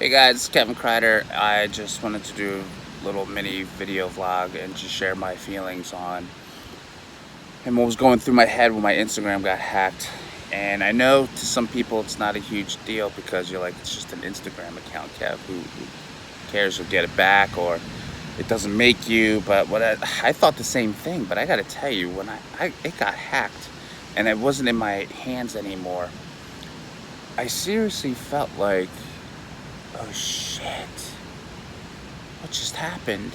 Hey guys, it's Kevin Kreider. I just wanted to do a little mini video vlog and just share my feelings on and what was going through my head when my Instagram got hacked. And I know to some people it's not a huge deal because you're like, it's just an Instagram account, Kev. Who cares? You'll get it back, or it doesn't make you. But what I thought the same thing. But I got to tell you, when it got hacked and it wasn't in my hands anymore, I seriously felt like, oh shit, what just happened?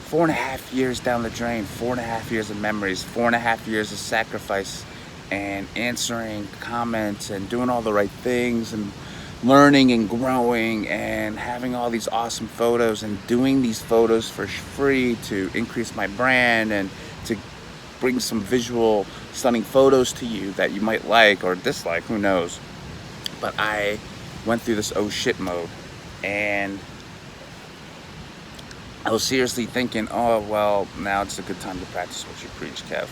4.5 years down the drain, 4.5 years of memories, 4.5 years of sacrifice and answering comments and doing all the right things and learning and growing and having all these awesome photos and doing these photos for free to increase my brand and to bring some visual stunning photos to you that you might like or dislike, who knows. But I went through this oh shit mode, and I was seriously thinking, oh well, now it's a good time to practice what you preach, Kev.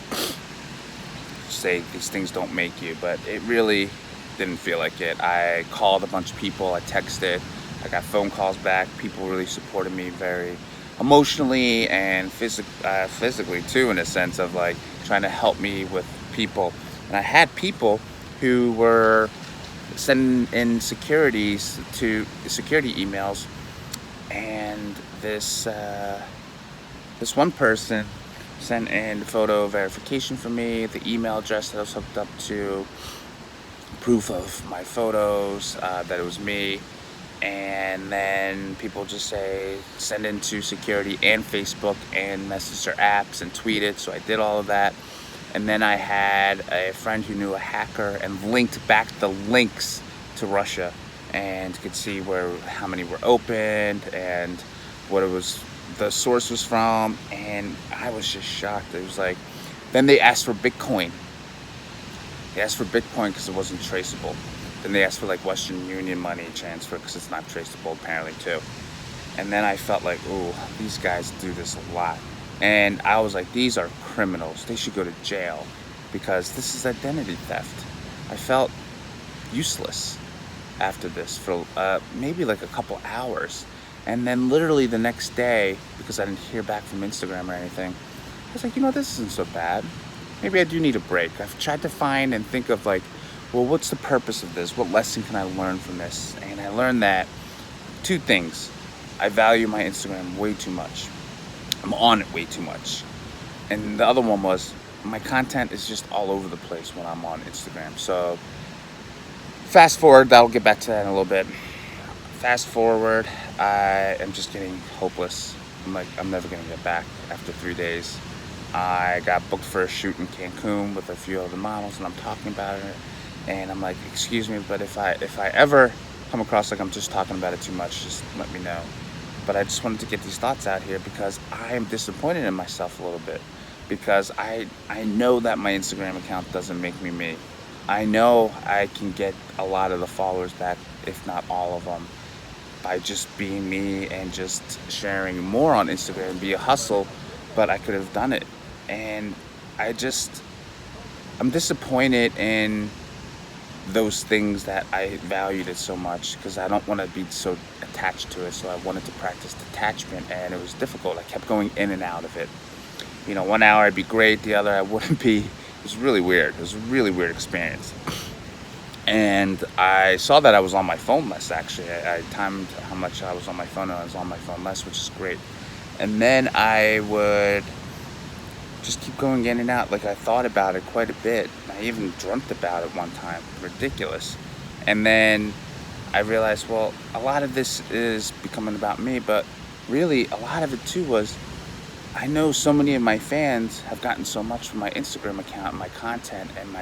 Say these things don't make you, but it really didn't feel like it. I called a bunch of people, I texted, I got phone calls back. People really supported me very emotionally and physically too, in a sense of like trying to help me with people. And I had people who were sending in security emails, and this one person sent in photo verification for me, the email address that I was hooked up to, proof of my photos, that it was me. And then people just say send into security and Facebook and message their apps and tweet it. So I did all of that. And then I had a friend who knew a hacker and linked back the links to Russia, and could see how many were opened and what the source was from. And I was just shocked. It was like, then they asked for Bitcoin. They asked for Bitcoin because it wasn't traceable. Then they asked for like Western Union money transfer because it's not traceable apparently too. And then I felt like, ooh, these guys do this a lot. And I was like, these are criminals. They should go to jail because this is identity theft. I felt useless after this for maybe like a couple hours. And then literally the next day, because I didn't hear back from Instagram or anything, I was like, this isn't so bad. Maybe I do need a break. I've tried to find and think of like, well, what's the purpose of this? What lesson can I learn from this? And I learned that two things. I value my Instagram way too much. I'm on it way too much. And the other one was my content is just all over the place when I'm on Instagram. So fast forward, I'll get back to that in a little bit. Fast forward, I am just getting hopeless. I'm like, I'm never gonna get back after 3 days. I got booked for a shoot in Cancun with a few other models, and I'm talking about it. And I'm like, excuse me, but if I ever come across like I'm just talking about it too much, just let me know. But I just wanted to get these thoughts out here because I am disappointed in myself a little bit, because I know that my Instagram account doesn't make me me. I know I can get a lot of the followers back, if not all of them, by just being me and just sharing more on Instagram. Be a hustle, but I could have done it. And I'm disappointed in those things that I valued it so much, because I don't want to be so attached to it. So I wanted to practice detachment, and it was difficult. I kept going in and out of it. 1 hour I'd be great, the other I wouldn't be. It was really weird. It was a really weird experience. And I saw that I was on my phone less, actually. I timed how much I was on my phone, and I was on my phone less, which is great. And then I would just keep going in and out. Like, I thought about it quite a bit. I even dreamt about it one time. Ridiculous. And then I realized, well, a lot of this is becoming about me, but really a lot of it too was, I know so many of my fans have gotten so much from my Instagram account, my content, and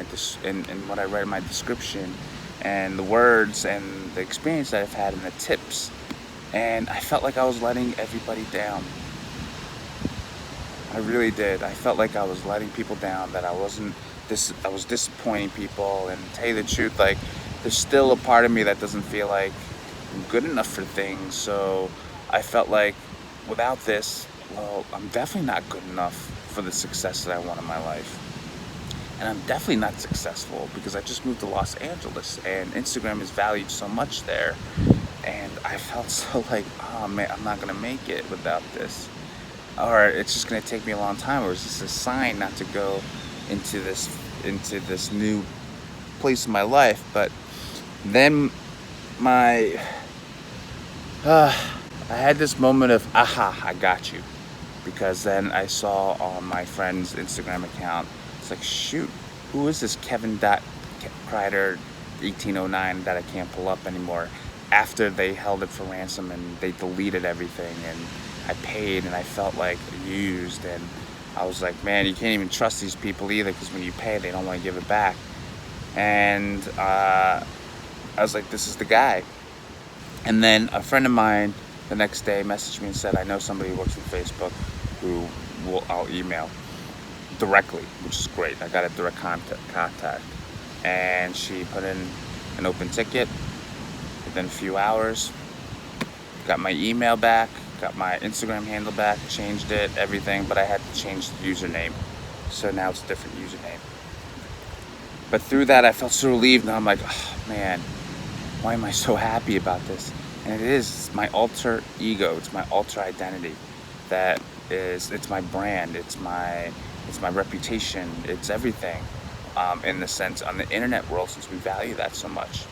and what I write in my description, and the words and the experience that I've had, and the tips. And I felt like I was letting everybody down. I really did. I felt like I was letting people down, that I was disappointing people. And to tell you the truth, like, there's still a part of me that doesn't feel like I'm good enough for things. So I felt like without this, well, I'm definitely not good enough for the success that I want in my life. And I'm definitely not successful because I just moved to Los Angeles, and Instagram is valued so much there. And I felt so like, oh man, I'm not gonna make it without this, or it's just gonna take me a long time, or is this a sign not to go into this new place in my life? But then my I had this moment of aha, I got you, because then I saw on my friend's Instagram account, it's like, shoot, who is this Kreider 1809 that I can't pull up anymore? After they held it for ransom and they deleted everything, and I paid, and I felt like used, and I was like, man, you can't even trust these people either, because when you pay, they don't want to give it back. And I was like, this is the guy. And then a friend of mine the next day messaged me and said, I know somebody who works for Facebook who I'll email directly, which is great. I got a direct contact. And she put in an open ticket. Within a few hours, got my email back, got my Instagram handle back, changed it, everything, but I had to change the username. So now it's a different username. But through that, I felt so relieved, and I'm like, oh man, why am I so happy about this? And it's my alter ego, it's my alter identity. It's my brand, it's my reputation, it's everything. In the sense, on the internet world, since we value that so much.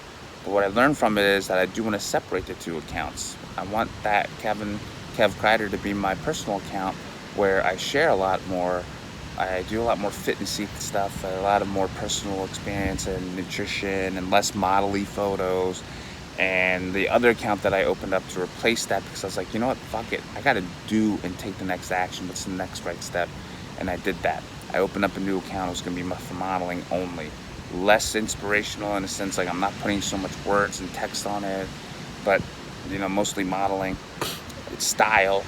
But what I learned from it is that I do want to separate the two accounts. I want that Kev Kreider to be my personal account, where I share a lot more. I do a lot more fitnessy stuff, a lot of more personal experience and nutrition, and less modelly photos. And the other account that I opened up to replace that, because I was like, you know what, fuck it. I got to do and take the next action. What's the next right step? And I did that. I opened up a new account. It was going to be for modeling only. Less inspirational in a sense, like I'm not putting so much words and text on it, but mostly modeling. It's style.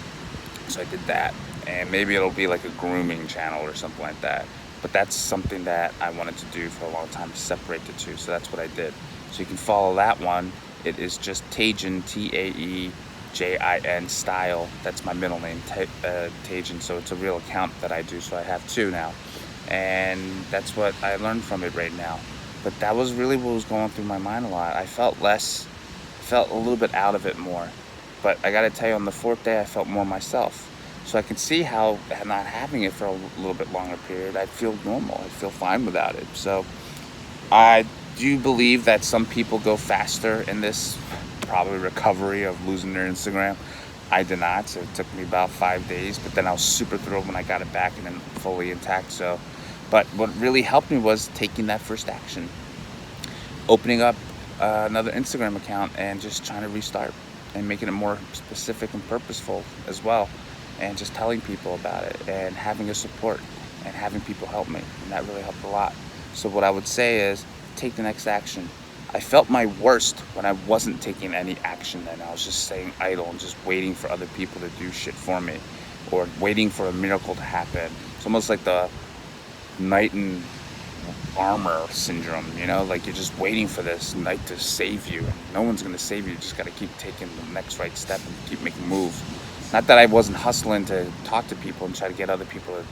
So I did that. And maybe it'll be like a grooming channel or something like that. But that's something that I wanted to do for a long time, to separate the two. So that's what I did. So you can follow that one. It is just Taejin, Taejin style. That's my middle name, Taejin. So it's a real account that I do. So I have two now. And that's what I learned from it right now. But that was really what was going through my mind a lot. I felt a little bit out of it more. But I gotta tell you, on the fourth day, I felt more myself. So I can see how not having it for a little bit longer period, I'd feel normal. I'd feel fine without it. So I do believe that some people go faster in this probably recovery of losing their Instagram. I did not, so it took me about 5 days, but then I was super thrilled when I got it back and then fully intact. So, but what really helped me was taking that first action, opening up another Instagram account and just trying to restart and making it more specific and purposeful as well, and just telling people about it and having a support and having people help me, and that really helped a lot. So what I would say is, take the next action. I felt my worst when I wasn't taking any action, and I was just staying idle and just waiting for other people to do shit for me, or waiting for a miracle to happen. It's almost like the knight in armor syndrome, like you're just waiting for this knight to save you, and no one's gonna save you. You just gotta keep taking the next right step and keep making moves. Not that I wasn't hustling to talk to people and try to get other people to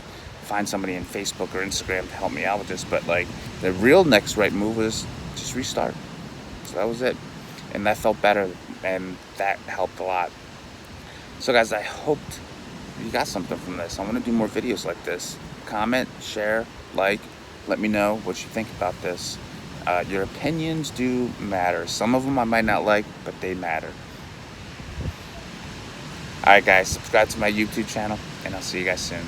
find somebody in Facebook or Instagram to help me out with this, but like the real next right move was just restart. So that was it, and that felt better, and that helped a lot. So guys, I hoped you got something from this. I want to do more videos like this. Comment, share, like, let me know what you think about this. Your opinions do matter. Some of them I might not like, but they matter. Alright guys, subscribe to my YouTube channel, and I'll see you guys soon.